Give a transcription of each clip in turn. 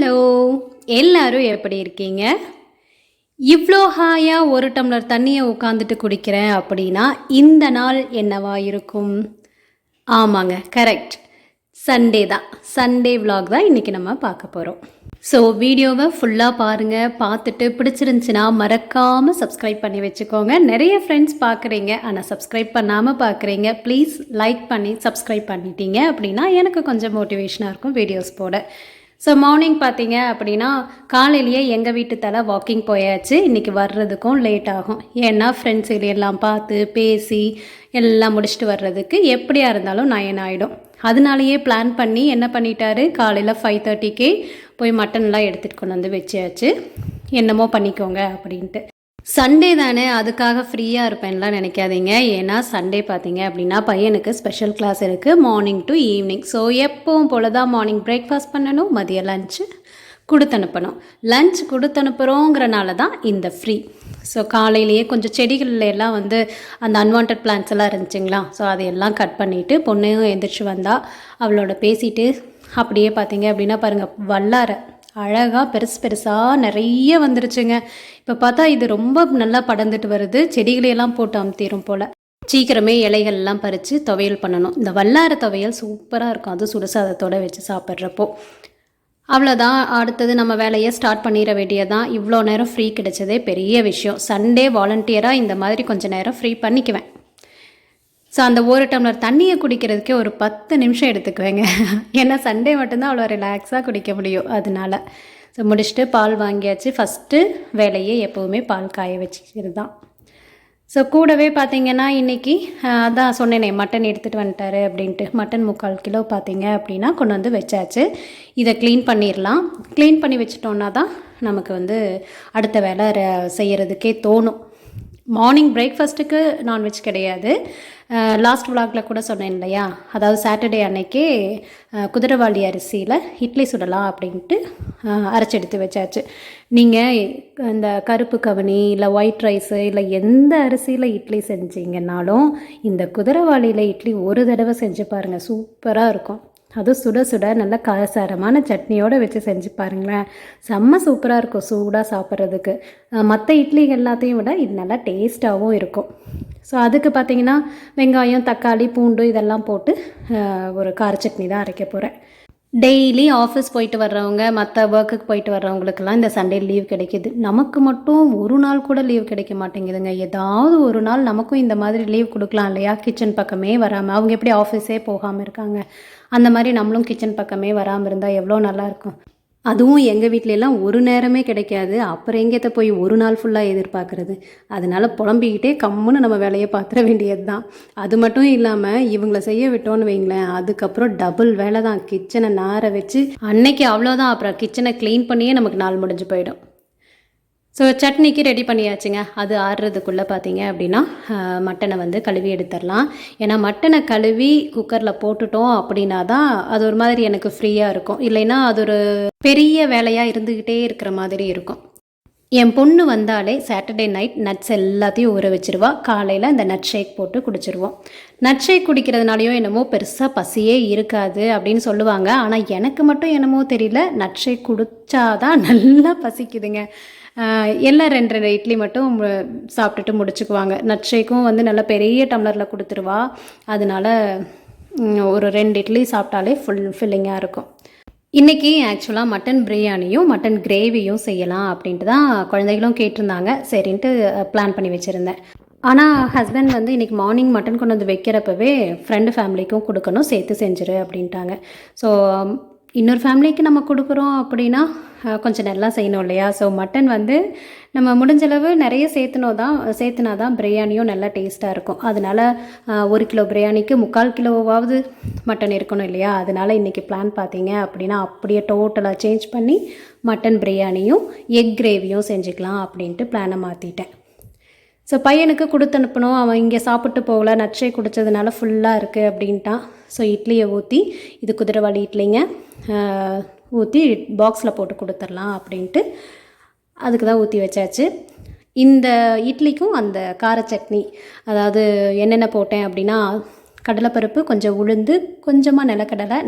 Hello! எல்லாரும் எப்படி இருக்கீங்க? இவ்ளோ ஹாயா ஒரு டம்ளர் தண்ணிய உட்காந்துட்டு குடிக்கிறேன் அப்படின்னா, இந்த நாள் என்னவா இருக்கும்? ஆமாங்க, கரெக்ட். சண்டே தான். சண்டே விலாக் தான் இன்னைக்கு நம்ம பார்க்க போறோம். ஸோ வீடியோவை ஃபுல்லா பாருங்க. பார்த்துட்டு பிடிச்சிருந்துச்சுன்னா மறக்காம சப்ஸ்கிரைப் பண்ணி வச்சுக்கோங்க. நிறைய ஃப்ரெண்ட்ஸ் பார்க்குறீங்க, ஆனால் சப்ஸ்கிரைப் பண்ணாம பார்க்குறீங்க. ப்ளீஸ் லைக் பண்ணி சப்ஸ்கிரைப் பண்ணிட்டீங்க அப்படின்னா எனக்கு கொஞ்சம் மோட்டிவேஷனாக இருக்கும் வீடியோஸ் போட. ஸோ மார்னிங் பார்த்தீங்க அப்படின்னா காலையிலேயே எங்கள் வீட்டு தலை வாக்கிங் போயாச்சு. இன்றைக்கி வர்றதுக்கும் லேட் ஆகும். ஏன்னா ஃப்ரெண்ட்ஸ் எல்லாம் பார்த்து பேசி எல்லாம் முடிச்சுட்டு வர்றதுக்கு எப்படியா இருந்தாலும் 9 ஆகிடும். அதனாலேயே பிளான் பண்ணி என்ன பண்ணிட்டாரு, காலையில் 5:30க்கே போய் மட்டன்லாம் எடுத்துகிட்டு கொண்டு வந்து வச்சாச்சு. என்னமோ பண்ணிக்கோங்க அப்படின்ட்டு. சண்டே தானே, அதுக்காக ஃப்ரீயாக இருப்பேன்லாம் நினைக்காதீங்க. ஏன்னா சண்டே பார்த்தீங்க அப்படின்னா பையனுக்கு ஸ்பெஷல் கிளாஸ் இருக்குது மார்னிங் டு ஈவினிங். ஸோ எப்பவும் போல தான் மார்னிங் பிரேக்ஃபாஸ்ட் பண்ணணும், மதியம் லஞ்சு கொடுத்தனுப்பணும். லஞ்ச் கொடுத்தனுப்புகிறோங்கிறனால தான் இந்த ஃப்ரீ. ஸோ காலையிலேயே கொஞ்சம் செடிகளில் எல்லாம் வந்து அந்த அன்வான்ட் பிளான்ஸ் எல்லாம் இருந்துச்சுங்களா, ஸோ அதையெல்லாம் கட் பண்ணிவிட்டு பொண்ணையும் எழுந்திரிச்சு வந்தால் அவளோட பேசிட்டு அப்படியே பார்த்தீங்க அப்படின்னா பாருங்கள், வல்லார அழகாக பெருசாக நிறைய வந்துருச்சுங்க. இப்போ பார்த்தா இது ரொம்ப நல்லா படர்ந்துட்டு வருது. செடிகளையெல்லாம் போட்டு அமுத்திடும் போல். சீக்கிரமே இலைகள்லாம் பறித்து துவையல் பண்ணணும். இந்த வல்லார துவையல் சூப்பராக இருக்கும், அது சுடுசாதத்தோடு வச்சு சாப்பிட்றப்போ. அவ்வளோதான், அடுத்தது நம்ம வேலையை ஸ்டார்ட் பண்ணிட வேண்டியதான். இவ்வளோ நேரம் ஃப்ரீ கிடைச்சதே பெரிய விஷயம். சண்டே வாலண்டியராக இந்த மாதிரி கொஞ்சம் நேரம் ஃப்ரீ பண்ணிக்குவேன். ஸோ அந்த ஒரு டம்ளர் தண்ணியை குடிக்கிறதுக்கே ஒரு 10 நிமிஷம் எடுத்துக்குவேங்க. ஏன்னா சண்டே மட்டும்தான் அவ்வளோ ரிலாக்ஸாக குடிக்க முடியும். அதனால ஸோ முடிச்சுட்டு பால் வாங்கியாச்சு. ஃபஸ்ட்டு வேலையே எப்போவுமே பால் காய வச்சுக்கிறது தான். ஸோ கூடவே பார்த்திங்கன்னா இன்றைக்கி அதான் சொன்னேனே மட்டன் எடுத்துகிட்டு வந்துட்டாரு அப்படின்ட்டு. மட்டன் 3/4 கிலோ பார்த்திங்க அப்படின்னா கொண்டு வந்து வச்சாச்சு. இதை க்ளீன் பண்ணிடலாம். க்ளீன் பண்ணி வச்சிட்டோன்னா தான் நமக்கு வந்து அடுத்த வேலை செய்கிறதுக்கே தோணும். மார்னிங் பிரேக்ஃபாஸ்ட்டுக்கு நான்வெஜ் கிடையாது. லாஸ்ட் விலாகில் கூட சொன்னேன் இல்லையா, அதாவது சாட்டர்டே அன்னைக்கே குதிரைவாளி அரிசியில் இட்லி சுடலாம் அப்படின்ட்டு அரைச்சி எடுத்து வச்சாச்சு. நீங்கள் இந்த கருப்பு கவனி இல்லை ஒயிட் ரைஸு இல்லை எந்த அரிசியில் இட்லி செஞ்சீங்கன்னாலும் இந்த குதிரைவாளியில் இட்லி ஒரு தடவை செஞ்சு பாருங்கள், சூப்பராக இருக்கும். அதுவும் சுட சுட நல்ல காரசாரமான சட்னியோடு வச்சு செஞ்சு பாருங்களேன், செம்ம சூப்பராக இருக்கும் சூடாக சாப்பிட்றதுக்கு. மற்ற இட்லி எல்லாத்தையும் விட இது நல்லா டேஸ்ட்டாகவும் இருக்கும். ஸோ அதுக்கு பார்த்திங்கன்னா வெங்காயம், தக்காளி, பூண்டு இதெல்லாம் போட்டு ஒரு கார சட்னி தான் அரைக்க போகிறேன். டெய்லி ஆஃபீஸ் போயிட்டு வர்றவங்க, மற்ற ஒர்க்குக்கு போயிட்டு வர்றவங்களுக்கெல்லாம் இந்த சண்டே லீவ் கிடைக்கிது. நமக்கு மட்டும் ஒரு நாள் கூட லீவ் கிடைக்க மாட்டேங்குதுங்க. ஏதாவது ஒரு நாள் நமக்கும் இந்த மாதிரி லீவ் கொடுக்கலாம் இல்லையா, கிச்சன் பக்கமே வராமல். அவங்க எப்படி ஆஃபீஸே போகாமல் இருக்காங்க, அந்த மாதிரி நம்மளும் கிச்சன் பக்கமே வராமல் இருந்தால் எவ்வளோ நல்லாயிருக்கும். அதுவும் எங்கள் வீட்டிலலாம் ஒரு நேரமே கிடைக்காது. அப்புறம் எங்கேத்த போய் ஒரு நாள் ஃபுல்லாக எதிர்பார்க்குறது. அதனால் புலம்பிக்கிட்டே கம்முன்னு நம்ம வேலையை பார்த்துட வேண்டியது தான். அது மட்டும் இல்லாமல் இவங்களை செய்ய விட்டோன்னு வைங்களேன், அதுக்கப்புறம் டபுள் வேலை தான். கிச்சனை நார வச்சு அன்னைக்கு அவ்வளோதான். அப்புறம் கிச்சனை க்ளீன் பண்ணியே நமக்கு நாள் முடிஞ்சு போயிடும். ஸோ சட்னிக்கு ரெடி பண்ணியாச்சுங்க. அது ஆடுறதுக்குள்ளே பார்த்தீங்க அப்படின்னா மட்டனை வந்து கழுவி எடுத்துடலாம். ஏன்னா மட்டனை கழுவி குக்கரில் போட்டுட்டோம் அப்படின்னா தான் அது ஒரு மாதிரி எனக்கு ஃப்ரீயாக இருக்கும். இல்லைன்னா அது ஒரு பெரிய வேலையாக இருந்துக்கிட்டே இருக்கிற மாதிரி இருக்கும். என் பொண்ணு வந்தாலே சாட்டர்டே நைட் நட்ஸ் எல்லாத்தையும் ஊற வச்சுருவா. காலையில் இந்த நட் ஷேக் போட்டு குடிச்சிருவோம். நட் ஷேக் குடிக்கிறதுனாலையும் என்னமோ பெருசாக பசியே இருக்காது அப்படின்னு சொல்லுவாங்க. ஆனால் எனக்கு மட்டும் என்னமோ தெரியல, நட் ஷேக் குடித்தாதான் நல்லா பசிக்குதுங்க. எல்லாம் 2 இட்லி மட்டும் சாப்பிட்டுட்டு முடிச்சுக்குவாங்க. நட் ஷேக்கும் வந்து நல்லா பெரிய டம்ளரில் கொடுத்துருவா. அதனால் ஒரு 2 இட்லி சாப்பிட்டாலே ஃபில்லிங்காக இருக்கும். இன்றைக்கி ஆக்சுவலாக மட்டன் பிரியாணியும் மட்டன் கிரேவியும் செய்யலாம் அப்படின்ட்டு தான் குழந்தைகளும் கேட்டிருந்தாங்க. சரின்ட்டு பிளான் பண்ணி வச்சுருந்தேன். ஆனால் ஹஸ்பண்ட் வந்து இன்றைக்கி மார்னிங் மட்டன் கொண்டு வந்து வைக்கிறப்பவே ஃப்ரெண்டு ஃபேமிலிக்கும் கொடுக்கணும், சேர்த்து செஞ்சிரு அப்படின்ட்டாங்க. ஸோ இன்னொரு ஃபேமிலிக்கு நம்ம கொடுக்குறோம் அப்படின்னா கொஞ்சம் நல்லா செய்யணும் இல்லையா. ஸோ மட்டன் வந்து நம்ம முடிஞ்சளவு நிறைய சேர்த்துனா தான் பிரியாணியும் நல்லா டேஸ்ட்டாக இருக்கும். அதனால் 1 கிலோ பிரியாணிக்கு 3/4 கிலோவாவது மட்டன் இருக்கணும் இல்லையா. அதனால் இன்றைக்கி பிளான் பார்த்தீங்க அப்படின்னா அப்படியே டோட்டலாக சேஞ்ச் பண்ணி மட்டன் பிரியாணியும் எக் கிரேவியும் செஞ்சுக்கலாம் அப்படின்ட்டு பிளானை மாற்றிட்டேன். ஸோ பையனுக்கு கொடுத்து அனுப்பணும். அவன் இங்கே சாப்பிட்டு போகல, நச்சை குடித்ததுனால ஃபுல்லாக இருக்குது அப்படின்ட்டான். ஸோ இட்லியை ஊற்றி, இது குதிரைவாளி இட்லிங்க, ஊற்றி பாக்ஸில் போட்டு கொடுத்துடலாம் அப்படின்ட்டு அதுக்கு தான் ஊற்றி வச்சாச்சு. இந்த இட்லிக்கும் அந்த கார சட்னி, அதாவது என்னென்ன போட்டேன் அப்படின்னா கடலைப்பருப்பு, கொஞ்சம் உளுந்து, கொஞ்சமாக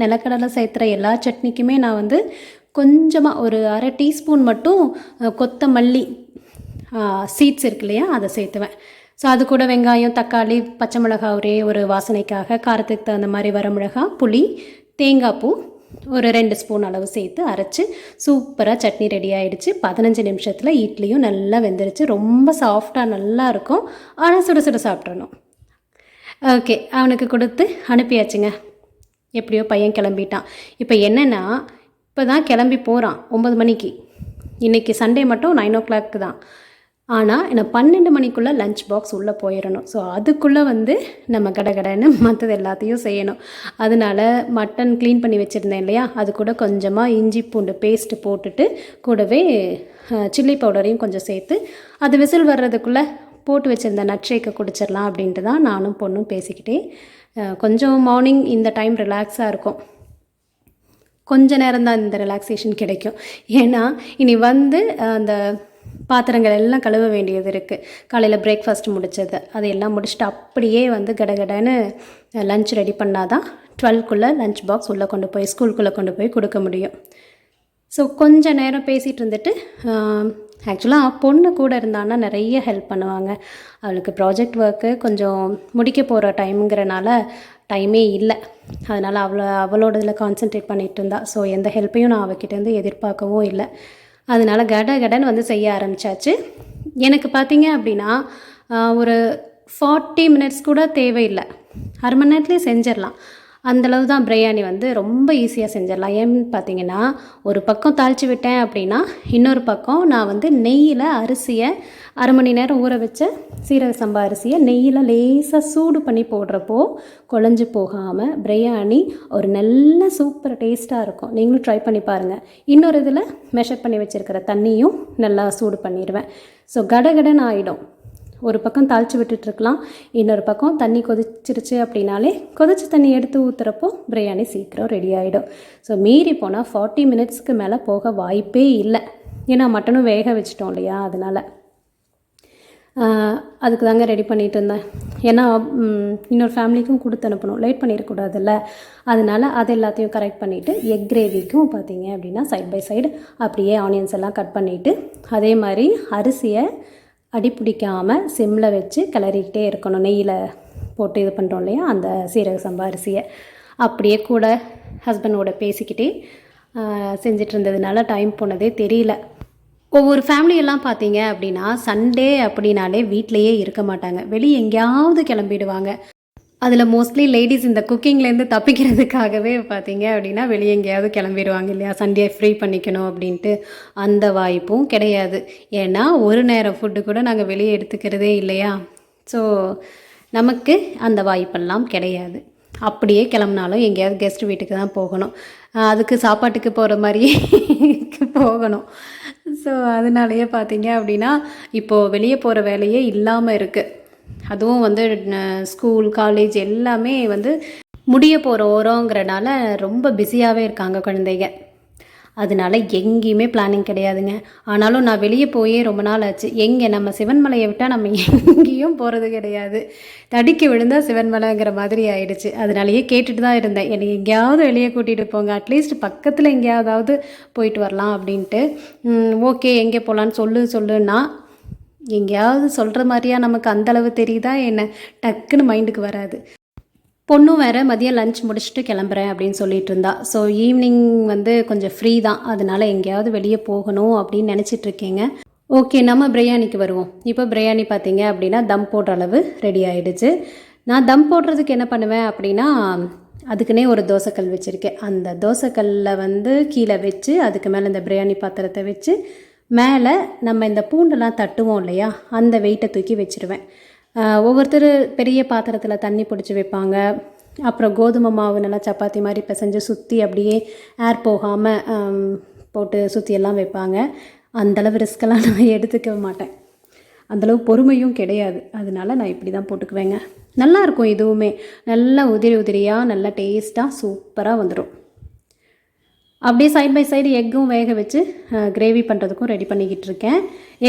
நிலக்கடலை சேர்த்துற எல்லா சட்னிக்குமே நான் வந்து கொஞ்சமாக ஒரு அரை டீஸ்பூன் மட்டும் கொத்தமல்லி சீட்ஸ் இருக்கு இல்லையா, அதை சேர்த்துவேன். ஸோ அது கூட வெங்காயம், தக்காளி, பச்சை மிளகாய் ஒரே ஒரு வாசனைக்காக, காரத்துக்கு தகுந்த மாதிரி வரமிளகா, புளி, தேங்காய் பூ ஒரு 2 ஸ்பூன் அளவு சேர்த்து அரைச்சி சூப்பராக சட்னி ரெடி ஆகிடுச்சு. 15 நிமிஷத்தில் இட்லியும் நல்லா வெந்துருச்சு. ரொம்ப சாஃப்டாக நல்லா இருக்கும். ஆனால் சுட சுட சாப்பிட்றணும். ஓகே, அவனுக்கு கொடுத்து அனுப்பியாச்சுங்க. எப்படியோ பையன் கிளம்பிட்டான். இப்போ என்னென்னா, இப்போ தான் கிளம்பி போகிறான் 9 மணிக்கு. இன்றைக்கி சண்டே மட்டும் 9 o'clock தான். ஆனால் என்ன 12 மணிக்குள்ளே லஞ்ச் பாக்ஸ் உள்ளே போயிடணும். ஸோ அதுக்குள்ளே நம்ம கடகடன்னு மற்றது எல்லாத்தையும் செய்யணும். அதனால் மட்டன் க்ளீன் பண்ணி வச்சுருந்தேன் இல்லையா, அது கூட கொஞ்சமாக இஞ்சி பூண்டு பேஸ்ட்டு போட்டுட்டு கூடவே சில்லி பவுடரையும் கொஞ்சம் சேர்த்து அது விசில் வர்றதுக்குள்ளே போட்டு வச்சுருந்த நட்ஷேக்கை குடிச்சிடலாம் அப்படின்ட்டு தான் நானும் பொண்ணும் பேசிக்கிட்டே. கொஞ்சம் மார்னிங் இந்த டைம் ரிலாக்ஸாக இருக்கும். கொஞ்ச நேரம் தான் இந்த ரிலாக்ஸேஷன் கிடைக்கும். ஏன்னா இனி அந்த பாத்திரங்கள் எல்லாம் கழுவ வேண்டியது இருக்குது. காலையில் பிரேக்ஃபாஸ்ட் முடித்தது அதையெல்லாம் முடிச்சுட்டு அப்படியே கடகடன்னு லஞ்ச் ரெடி பண்ணால் தான் 12க்குள்ளே லஞ்ச் பாக்ஸ் உள்ளே கொண்டு போய் ஸ்கூலுக்குள்ளே கொண்டு போய் கொடுக்க முடியும். ஸோ கொஞ்சம் நேரம் பேசிகிட்டு இருந்துட்டு, ஆக்சுவலாக பொண்ணு கூட இருந்தான்னா நிறைய ஹெல்ப் பண்ணுவாங்க. அவளுக்கு ப்ராஜெக்ட் ஒர்க்கு கொஞ்சம் முடிக்க போகிற டைமுங்கிறனால டைமே இல்லை. அதனால் அவளோட இதில் கான்சென்ட்ரேட் பண்ணிகிட்டு இருந்தா. ஸோ எந்த ஹெல்ப்பையும் நான் அவகிட்டேருந்து எதிர்பார்க்கவும் இல்லை. அதனால் கடன் செய்ய ஆரம்பித்தாச்சு. எனக்கு பார்த்தீங்க அப்படின்னா ஒரு 40 மினிட்ஸ் கூட தேவையில்லை. அரை மணி நேரத்துலேயே செஞ்சிடலாம். அந்தளவு தான் பிரியாணி ரொம்ப ஈஸியாக செஞ்சிடலாம். ஏன்னு பார்த்தீங்கன்னா, ஒரு பக்கம் தாளித்து விட்டேன் அப்படின்னா இன்னொரு பக்கம் நான் நெய்யில் அரிசியை அரை மணி நேரம் ஊற வச்ச சீரக சம்பா அரிசியை நெய்யில் லேசாக சூடு பண்ணி போடுறப்போ குழஞ்சி போகாமல் பிரியாணி ஒரு நல்ல சூப்பர் டேஸ்ட்டாக இருக்கும். நீங்களும் ட்ரை பண்ணி பாருங்கள். இன்னொரு இதில் மெஷர் பண்ணி வச்சுருக்கிற தண்ணியும் நல்லா சூடு பண்ணிடுவேன். ஸோ கடகடன் ஆகிடும். ஒரு பக்கம் தாளித்து விட்டுட்டுருக்கலாம், இன்னொரு பக்கம் தண்ணி கொதிச்சிருச்சு அப்படின்னாலே கொதிச்ச தண்ணி எடுத்து ஊற்றுறப்போ பிரியாணி சீக்கிரம் ரெடி ஆகிடும். ஸோ மீறி போனால் 40 மினிட்ஸ்க்கு மேலே போக வாய்ப்பே இல்லை. ஏன்னா மட்டனும் வேக வச்சிட்டோம் இல்லையா, அதனால் அதுக்கு தாங்க ரெடி பண்ணிகிட்டு இருந்தேன். ஏன்னா இன்னொரு ஃபேமிலிக்கும் கொடுத்து அனுப்பணும், லேட் பண்ணிடக்கூடாதுல்ல. அதனால் அது எல்லாத்தையும் கரெக்ட் பண்ணிவிட்டு எக் கிரேவிக்கும் பார்த்தீங்க அப்படின்னா சைட் பை சைடு அப்படியே ஆனியன்ஸ் எல்லாம் கட் பண்ணிவிட்டு அதே மாதிரி அரிசியை அடி பிடிக்காமல் சிம்மில் வச்சு கிளறிக்கிட்டே இருக்கணும். நெய்யில் போட்டு இது பண்ணுறோம் இல்லையா, அந்த சீரக சம்பா அரிசியை அப்படியே கூட ஹஸ்பண்டோட பேசிக்கிட்டே செஞ்சிட்டு இருந்ததுனால டைம் போனதே தெரியல. ஒவ்வொரு ஃபேமிலியெல்லாம் பார்த்தீங்க அப்படின்னா சண்டே அப்படின்னாலே வீட்டிலையே இருக்க மாட்டாங்க, வெளியே எங்கேயாவது கிளம்பிடுவாங்க. அதில் மோஸ்ட்லி லேடிஸ் இந்த குக்கிங்லேருந்து தப்பிக்கிறதுக்காகவே பார்த்தீங்க அப்படின்னா வெளியே எங்கேயாவது கிளம்பிடுவாங்க இல்லையா, சண்டே ஃப்ரீ பண்ணிக்கணும் அப்படின்ட்டு. அந்த வாய்ப்பும் கிடையாது. ஏன்னா ஒரு நேரம் ஃபுட்டு கூட நாங்கள் வெளியே எடுத்துக்கிறதே இல்லையா. ஸோ நமக்கு அந்த வாய்ப்பெல்லாம் கிடையாது. அப்படியே கிளம்புனாலும் எங்கேயாவது கெஸ்ட் வீட்டுக்கு தான் போகணும். அதுக்கு சாப்பாட்டுக்கு போகிற மாதிரியே போகணும். ஸோ அதனாலேயே பார்த்தீங்க அப்படின்னா இப்போது வெளியே போகிற வேலையே இல்லாமல் இருக்குது. அதுவும் ஸ்கூல் காலேஜ் எல்லாமே முடிய போகிற ஓரங்கிறனால ரொம்ப பிஸியாகவே இருக்காங்க குழந்தைங்க. அதனால எங்கேயுமே பிளானிங் கிடையாதுங்க. ஆனாலும் நான் வெளியே போயே ரொம்ப நாள் ஆச்சு. எங்கே நம்ம சிவன்மலையை விட்டால் நம்ம எங்கேயும் போகிறது கிடையாது. தடிக்கு விழுந்தால் சிவன்மலைங்கிற மாதிரி ஆயிடுச்சு. அதனாலேயே கேட்டுட்டு தான் இருந்தேன், என்னை எங்கேயாவது வெளியே கூட்டிகிட்டு போங்க, அட்லீஸ்ட் பக்கத்தில் எங்கேயாவது போயிட்டு வரலாம் அப்படின்ட்டு. ஓகே எங்கே போகலான்னு சொல்லுன்னா எங்கேயாவது சொல்கிற மாதிரியா நமக்கு அந்தளவு தெரியுதா என்ன, டக்குன்னு மைண்டுக்கு வராது. பொண்ணும் வேறு மதியம் லஞ்ச் முடிச்சுட்டு கிளம்புறேன் அப்படின்னு சொல்லிட்டு இருந்தா. ஸோ ஈவினிங் கொஞ்சம் ஃப்ரீ தான், அதனால் எங்கேயாவது வெளியே போகணும் அப்படின்னு நினச்சிட்ருக்கேங்க. ஓகே, நம்ம பிரியாணிக்கு வருவோம். இப்போ பிரியாணி பார்த்தீங்க அப்படின்னா தம் போடுற அளவு ரெடி ஆகிடுச்சு. நான் தம் போடுறதுக்கு என்ன பண்ணுவேன் அப்படின்னா, அதுக்குன்னே ஒரு தோசைக்கல் வச்சுருக்கேன். அந்த தோசைக்கல்லில் கீழே வச்சு அதுக்கு மேலே இந்த பிரியாணி பாத்திரத்தை வச்சு மேலே நம்ம இந்த பூண்டெல்லாம் தட்டுவோம் இல்லையா, அந்த வெயிட்டை தூக்கி வச்சுருவேன். ஒவ்வொருத்தர் பெரிய பாத்திரத்தில் தண்ணி பிடிச்சி வைப்பாங்க. அப்புறம் கோதுமை மாவு நல்லா சப்பாத்தி மாதிரி பிசைஞ்சு சுற்றி அப்படியே ஏர் போகாமல் போட்டு சுற்றியெல்லாம் வைப்பாங்க. அந்தளவு ரிஸ்க்கெல்லாம் நான் எடுத்துக்க மாட்டேன், அந்தளவு பொறுமையும் கிடையாது. அதனால நான் இப்படி தான் போட்டுக்குவேங்க. நல்லாயிருக்கும். இதுவுமே நல்லா உதிரியாக நல்லா டேஸ்ட்டாக சூப்பராக வந்துடும். அப்படியே சைட் பை சைடு எக்கும் வேக வச்சு கிரேவி பண்ணுறதுக்கும் ரெடி பண்ணிக்கிட்டு இருக்கேன்.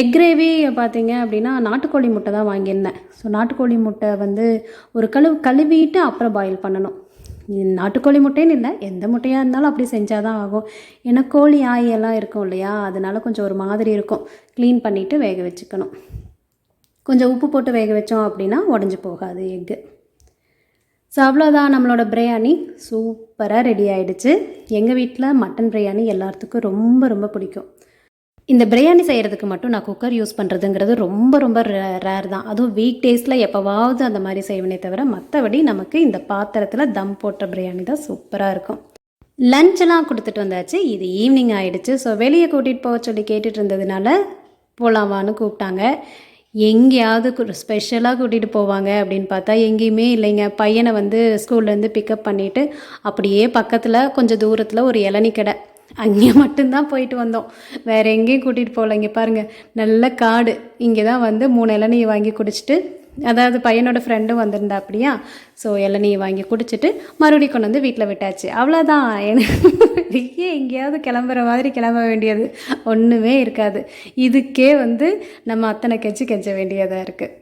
எக் கிரேவி பார்த்தீங்க அப்படின்னா நாட்டுக்கோழி முட்டை தான் வாங்கியிருந்தேன். ஸோ நாட்டுக்கோழி முட்டை ஒரு கழுவிட்டு அப்புறம் பாயில் பண்ணணும். நாட்டுக்கோழி முட்டைன்னு இல்லை, எந்த முட்டையாக இருந்தாலும் அப்படி செஞ்சால் தான் ஆகும். ஏன்னா கோழி ஆயெல்லாம் இருக்கும் இல்லையா, அதனால கொஞ்சம் ஒரு மாதிரி இருக்கும். க்ளீன் பண்ணிவிட்டு வேக வச்சுக்கணும். கொஞ்சம் உப்பு போட்டு வேக வச்சோம் அப்படின்னா உடஞ்சி போகாது எக்கு. ஸோ அவ்வளோதான், நம்மளோட பிரியாணி சூப்பராக ரெடி ஆகிடுச்சு. எங்கள் வீட்டில் மட்டன் பிரியாணி எல்லாத்துக்கும் ரொம்ப ரொம்ப பிடிக்கும். இந்த பிரியாணி செய்கிறதுக்கு மட்டும் நான் குக்கர் யூஸ் பண்ணுறதுங்கிறது ரொம்ப ரொம்ப ரேர் தான். அதுவும் வீக் டேஸில் எப்போவாவது அந்த மாதிரி செய்வனே தவிர, மற்றபடி நமக்கு இந்த பாத்திரத்தில் தம் போட்ட பிரியாணி தான் சூப்பராக இருக்கும். லஞ்செல்லாம் கொடுத்துட்டு வந்தாச்சு. இது ஈவினிங் ஆகிடுச்சு. ஸோ வெளியே கூட்டிகிட்டு போக சொல்லி கேட்டுட்டு இருந்ததுனால போகலாமான்னு கூப்பிட்டாங்க. எங்கேயாவது ஸ்பெஷலாக கூட்டிகிட்டு போவாங்க அப்படின்னு பார்த்தா எங்கேயுமே இல்லைங்க. பையனை வந்து ஸ்கூல்லேருந்து பிக்கப் பண்ணிவிட்டு அப்படியே பக்கத்தில் கொஞ்சம் தூரத்தில் ஒரு இளநீ கடை, அங்கே மட்டும்தான் போயிட்டு வந்தோம். வேறு எங்கேயும் கூட்டிகிட்டு போகல. இங்கே பாருங்கள், நல்ல காடு. இங்கே தான் வந்து 3 இளநீயை வாங்கி குடிச்சிட்டு, அதாவது பையனோட ஃப்ரெண்டும் வந்திருந்தா அப்படியா, ஸோ இளநீயை வாங்கி குடிச்சிட்டு மறுபடியும் கொண்டு வந்து வீட்டில் விட்டாச்சு. அவ்வளோதான். எனக்கு எங்கேயாவது கிளம்புற மாதிரி கிளம்ப வேண்டியது ஒன்றுமே இருக்காது. இதுக்கே வந்து நம்ம அத்தனை கெஞ்ச வேண்டியதாக இருக்குது.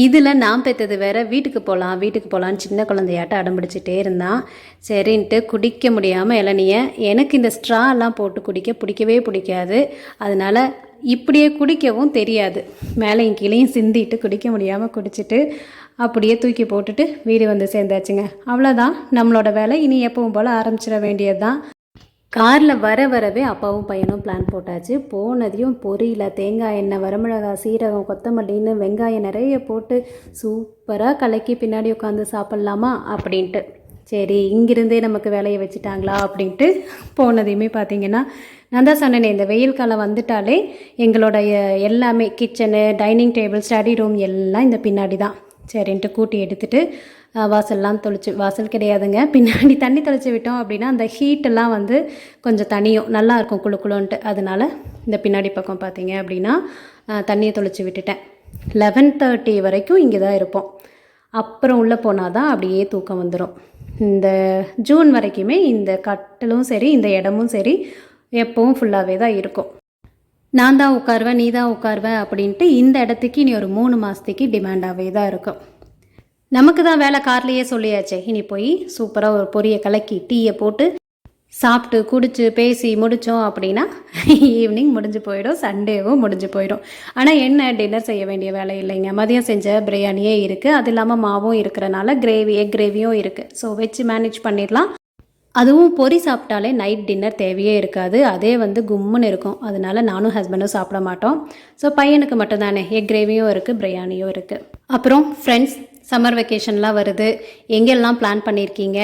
இதில் நான் பெற்றது வேறு. வீட்டுக்கு போகலான்னு சின்ன குழந்தையாட்ட அடம்பிடிச்சிட்டே இருந்தான். சரின்ட்டு குடிக்க முடியாமல் இளநியை, எனக்கு இந்த ஸ்ட்ராலாம் போட்டு குடிக்க பிடிக்காது. அதனால் இப்படியே குடிக்கவும் தெரியாது. மேலேயும் கீழேயும் சிந்திட்டு குடிக்க முடியாமல் குடிச்சிட்டு அப்படியே தூக்கி போட்டுட்டு வீடு வந்து சேர்ந்தாச்சுங்க. அவ்வளோதான் நம்மளோட வேலை. இனி எப்பவும் போல் ஆரம்பிச்சிட வேண்டியது தான். காரில் வரவே அப்பாவும் பையனும் பிளான் போட்டாச்சு. போனதையும் பொரியல, தேங்காய் எண்ணெய், வரமிளகாய், சீரகம், கொத்தமல்லின்னு வெங்காயம் நிறைய போட்டு சூப்பராக கலக்கி பின்னாடி உட்காந்து சாப்பிட்லாமா அப்படின்ட்டு. சரி, இங்கிருந்தே நமக்கு வேலையை வச்சுட்டாங்களா அப்படின்ட்டு போனதையுமே பார்த்திங்கன்னா, நான் தான் சொன்னேனே, இந்த வெயில் காலம் வந்துட்டாலே எங்களோட எல்லாமே kitchen, dining table, study room எல்லாம் இந்த பின்னாடி தான். சரின்ட்டு கூட்டி எடுத்துகிட்டு வாசல்லாம் வாசல் கிடையாதுங்க, பின்னாடி தண்ணி தெளித்து விட்டோம் அப்படின்னா அந்த ஹீட்டெல்லாம் வந்து கொஞ்சம் தனியும் நல்லாயிருக்கும் குளுன்ட்டு. அதனால் இந்த பின்னாடி பக்கம் பார்த்தீங்க அப்படின்னா தண்ணியை தெளித்து விட்டுட்டேன். 11:30 வரைக்கும் இங்கே தான் இருப்போம். அப்புறம் உள்ளே போனால் தான் அப்படியே தூக்கம் வந்துடும். இந்த ஜூன் வரைக்குமே இந்த கட்டலும் சரி, இந்த இடமும் சரி, எப்பவும் ஃபுல்லாகவே தான் இருக்கும். நான் தான் உட்காருவேன், நீ தான் உட்காருவேன் அப்படின்ட்டு இந்த இடத்துக்கு இனி ஒரு 3 மாதத்துக்கு டிமாண்டாகவே தான் இருக்கும். நமக்கு தான் வேலை கார்லேயே சொல்லியாச்சே. இனி போய் சூப்பராக ஒரு பொரியை கலக்கி டீயை போட்டு சாப்பிட்டு குடிச்சு பேசி முடித்தோம் அப்படின்னா ஈவினிங் முடிஞ்சு போயிடும், சண்டேவும் முடிஞ்சு போயிடும். ஆனால் என்ன, டின்னர் செய்ய வேண்டிய வேலை இல்லைங்க. மதியம் செஞ்ச பிரியாணியே இருக்குது. அது இல்லாமல் மாவும் இருக்கிறனால எக் கிரேவியும் இருக்குது. ஸோ வச்சு மேனேஜ் பண்ணிடலாம். அதுவும் பொரி சாப்பிட்டாலே நைட் டின்னர் தேவையே இருக்காது. அதே வந்து கும்முன்னு இருக்கும். அதனால நானும் ஹஸ்பண்டும் சாப்பிட மாட்டோம். ஸோ பையனுக்கு மட்டும்தானே எக் கிரேவியும் இருக்குது, பிரியாணியும் இருக்குது. அப்புறம் ஃப்ரெண்ட்ஸ், சம்மர் வெக்கேஷன்லாம் வருது. எங்கெல்லாம் பிளான் பண்ணியிருக்கீங்க?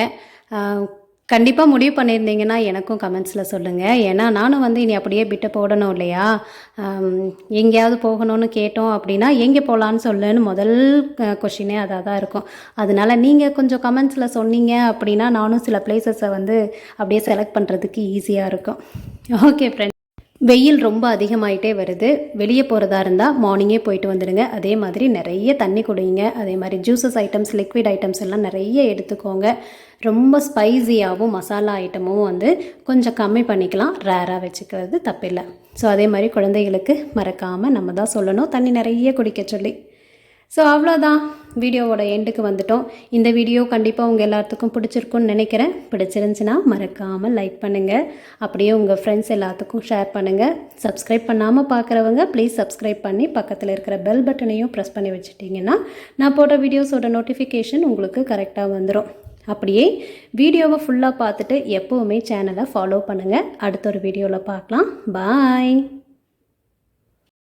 கண்டிப்பாக முடிவு பண்ணியிருந்தீங்கன்னா எனக்கும் கமெண்ட்ஸில் சொல்லுங்கள். ஏன்னா நானும் வந்து இனி அப்படியே பிட்ட போடணும் இல்லையா. எங்கேயாவது போகணும்னு கேட்டோம் அப்படின்னா எங்கே போகலான்னு சொல்லுன்னு முதல் கொஷினே அதாக தான் இருக்கும். அதனால் நீங்கள் கொஞ்சம் கமெண்ட்ஸில் சொன்னீங்க அப்படின்னா நானும் சில பிளேசஸை வந்து அப்படியே செலக்ட் பண்ணுறதுக்கு ஈஸியாக இருக்கும். ஓகே ஃப்ரெண்ட்ஸ், வெயில் ரொம்ப அதிகமாகிட்டே வருது. வெளியே போகிறதா இருந்தால் மார்னிங்கே போயிட்டு வந்துடுங்க. அதே மாதிரி நிறைய தண்ணி குடிங்க. அதே மாதிரி ஜூஸஸ் ஐட்டம்ஸ், லிக்விட் ஐட்டம்ஸ் எல்லாம் நிறைய எடுத்துக்கோங்க. ரொம்ப ஸ்பைஸியாகவும் மசாலா ஐட்டமும் வந்து கொஞ்சம் கம்மி பண்ணிக்கலாம். ரேராக வச்சுக்கிறது தப்பில்லை. ஸோ அதே மாதிரி குழந்தைகளுக்கு மறக்காமல் நம்ம தான் சொல்லணும் தண்ணி நிறைய குடிக்க சொல்லி. ஸோ அவ்வளோதான், வீடியோவோட எண்டுக்கு வந்துட்டோம். இந்த வீடியோ கண்டிப்பாக உங்கள் எல்லாத்துக்கும் பிடிச்சிருக்குன்னு நினைக்கிறேன். பிடிச்சிருந்துச்சின்னா மறக்காமல் லைக் பண்ணுங்கள். அப்படியே உங்கள் ஃப்ரெண்ட்ஸ் எல்லாத்துக்கும் ஷேர் பண்ணுங்கள். சப்ஸ்கிரைப் பண்ணாமல் பார்க்குறவங்க ப்ளீஸ் சப்ஸ்கிரைப் பண்ணி பக்கத்தில் இருக்கிற பெல் பட்டனையும் ப்ரெஸ் பண்ணி வச்சுட்டிங்கன்னா நான் போட்ட வீடியோஸோட நோட்டிஃபிகேஷன் உங்களுக்கு கரெக்டாக வந்துடும். அப்படியே வீடியோவை ஃபுல்லாக பார்த்துட்டு எப்போவுமே சேனலை ஃபாலோ பண்ணுங்கள். அடுத்த ஒரு வீடியோவில் பார்க்கலாம். பாய்.